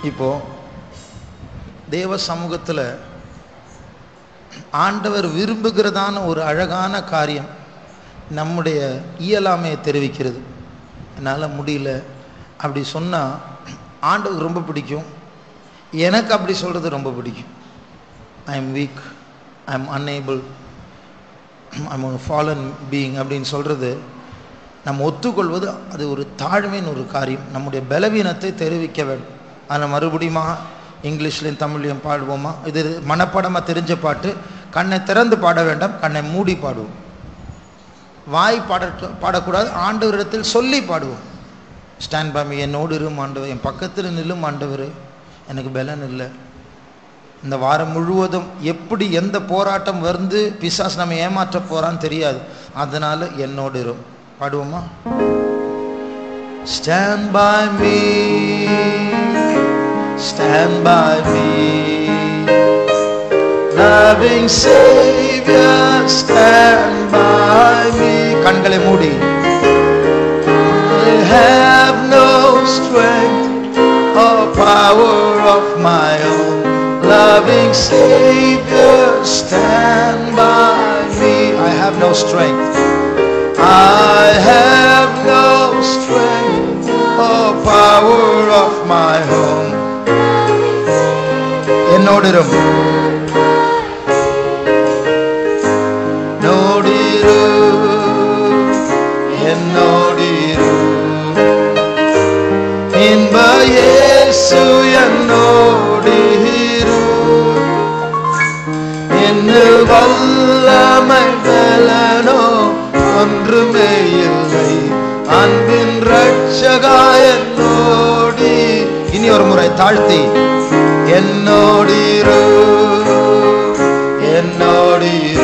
இப்போ தேவ சமூகத்தில் ஆண்டவர் விரும்புகிறதான ஒரு அழகான காரியம் நம்முடைய இயலாமையை தெரிவிக்கிறது. என்னால் முடியல அப்படி சொன்னால் ஆண்டவருக்கு ரொம்ப பிடிக்கும். எனக்கு அப்படி சொல்கிறது ரொம்ப பிடிக்கும். I am week, I am unable, I am ஒரு ஃபாலன் பீயிங் அப்படின்னு சொல்கிறது நம்ம ஒத்துக்கொள்வது அது ஒரு தாழ்மையின் ஒரு காரியம். நம்முடைய பலவீனத்தை தெரிவிக்க வேண்டும். அதில் மறுபடியும் இங்கிலீஷ்லையும் தமிழ்லையும் பாடுவோமா? இது மனப்படமாக தெரிஞ்ச பாட்டு. கண்ணை திறந்து பாட வேண்டாம், கண்ணை மூடி பாடுவோம். வாய் பாடக்கூடாது, ஆண்டவரிடத்தில் சொல்லி பாடுவோம். ஸ்டாண்ட் பை மீ, என்னோடு இரும் ஆண்டவர், என் பக்கத்தில் நில்லும் ஆண்டவர், எனக்கு பலன் இல்லை. இந்த வாரம் முழுவதும் எப்படி எந்த போராட்டம் வந்து பிசாசு நம்ம ஏமாற்ற போகிறான்னு தெரியாது. அதனால் என்னோடு இரும் பாடுவோமா? Stand by me, stand by me, loving Savior, stand by me. கண்களை மூடி. I have no strength or power of my own, loving Savior, stand by me. I have no strength, I have no strength or power of my own. என்னோடிரும் என்னோடிரும் இன்ப இயேசு என்னோடிரும். என்ன வல்லமை பலனோ ஒன்றுமே இல்லை, அன்பின் ரட்சகா என்னோடி. இனி ஒரு முறை தாழ்த்தி. என்னோடிரு என்னோடிரு